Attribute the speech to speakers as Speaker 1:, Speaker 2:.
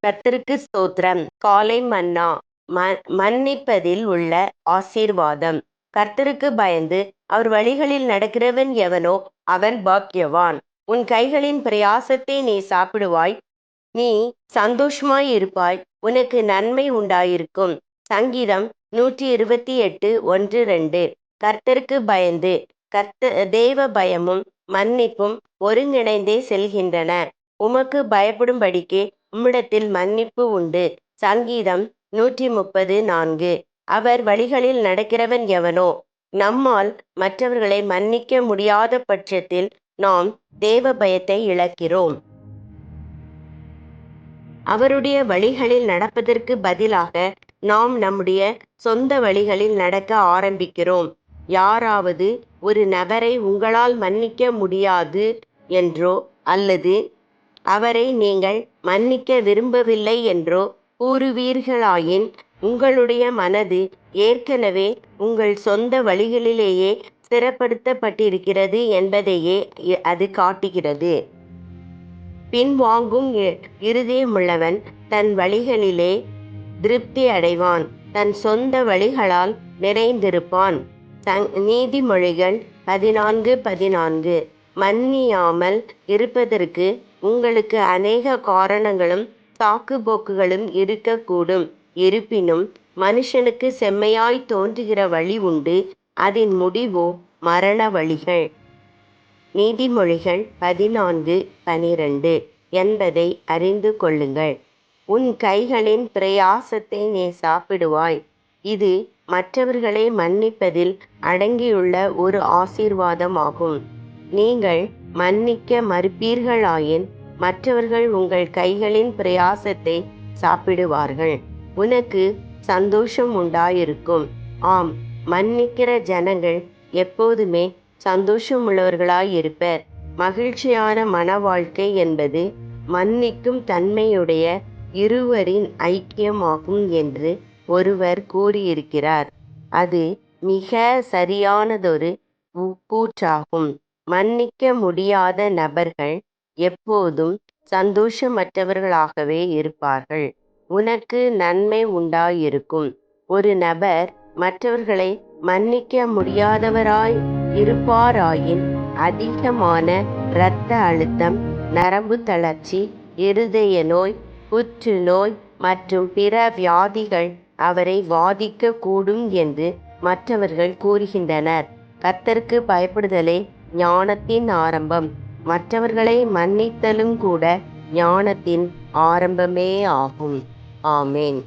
Speaker 1: கர்த்தருக்கு ஸ்தோத்திரம். காலை மன்னா. மன்னிப்பதில் உள்ள ஆசீர்வாதம். கர்த்தருக்கு பயந்து அவர் வழிகளில் நடக்கிறவன் எவனோ அவன் பாக்கியவான். உன் கைகளின் பிரயாசத்தை நீ சாப்பிடுவாய், நீ சந்தோஷமாய் இருப்பாய், உனக்கு நன்மை உண்டாயிருக்கும். சங்கீதம் 128:1-2. கர்த்தருக்கு பயந்து. தேவ பயமும் மன்னிப்பும் ஒருங்கிணைந்தே செல்கின்றன. உமக்கு பயப்படும்படிக்கு உம்மிடத்தில் மன்னிப்பு உண்டு. சங்கீதம் 130:4. அவர் வழிகளில் நடக்கிறவன் எவனோ. நம்மால் மற்றவர்களை மன்னிக்க முடியாத பட்சத்தில் நாம் தேவ பயத்தை இழக்கிறோம். அவருடைய வழிகளில் நடப்பதற்கு பதிலாக நாம் நம்முடைய சொந்த வழிகளில் நடக்க ஆரம்பிக்கிறோம். யாராவது ஒரு நபரை உங்களால் மன்னிக்க முடியாது என்றோ அல்லது அவரை நீங்கள் மன்னிக்க விரும்பவில்லை என்றோ கூறுவீர்களாயின், உங்களுடைய மனது ஏற்கனவே உங்கள் சொந்த வழிகளிலேயே ஸ்திரப்படுத்தப்பட்டிருக்கிறது என்பதையே அது காட்டுகிறது. பின்வாங்கும் இருதயமுள்ளவன் தன் வழிகளிலே திருப்தி அடைவான், தன் சொந்த வழிகளால் நிறைந்திருப்பான். நீதிமொழிகள் 14:14. மன்னியாமல் இருப்பதற்கு உங்களுக்கு அநேக காரணங்களும் சாக்குப்போக்குகளும் இருக்கக்கூடும். இருப்பினும் மனுஷனுக்கு செம்மையாய் தோன்றுகிற வழி உண்டு, அதன் முடிவோ மரண வழிகள். நீதிமொழிகள் 14:12 என்பதை அறிந்து கொள்ளுங்கள். உன் கைகளின் பிரயாசத்தை நீ சாப்பிடுவாய். இது மற்றவர்களை மன்னிப்பதில் அடங்கியுள்ள ஒரு ஆசீர்வாதமாகும். நீங்கள் மன்னிக்க மறுப்பீர்களாயின், மற்றவர்கள் உங்கள் கைகளின் பிரயாசத்தை சாப்பிடுவார்கள். உனக்கு சந்தோஷம் உண்டாயிருக்கும். ஆம், மன்னிக்கிற ஜனங்கள் எப்போதுமே சந்தோஷமுள்ளவர்களாயிருப்பர். மகிழ்ச்சியான மன வாழ்க்கை என்பது மன்னிக்கும் தன்மையுடைய இருவரின் ஐக்கியமாகும் என்று ஒருவர் கூறியிருக்கிறார். அது மிக சரியானதொரு கூற்றாகும். மன்னிக்க முடியாத நபர்கள் எப்போதும் சந்தோஷமற்றவர்களாகவே இருப்பார்கள். உனக்கு நன்மை உண்டாயிருக்கும். ஒரு நபர் மற்றவர்களை மன்னிக்க முடியாதவராய் இருப்பாராயின், அதிகமான இரத்த அழுத்தம், நரம்பு தளர்ச்சி, இருதய நோய், புற்றுநோய் மற்றும் பிற வியாதிகள் அவரை பாதிக்க கூடும் என்று மற்றவர்கள் கூறுகின்றனர். கர்த்தருக்கு பயப்படுதலே ஞானத்தின் ஆரம்பம். மற்றவர்களை மன்னித்தலும் கூட ஞானத்தின் ஆரம்பமே ஆகும். ஆமேன்.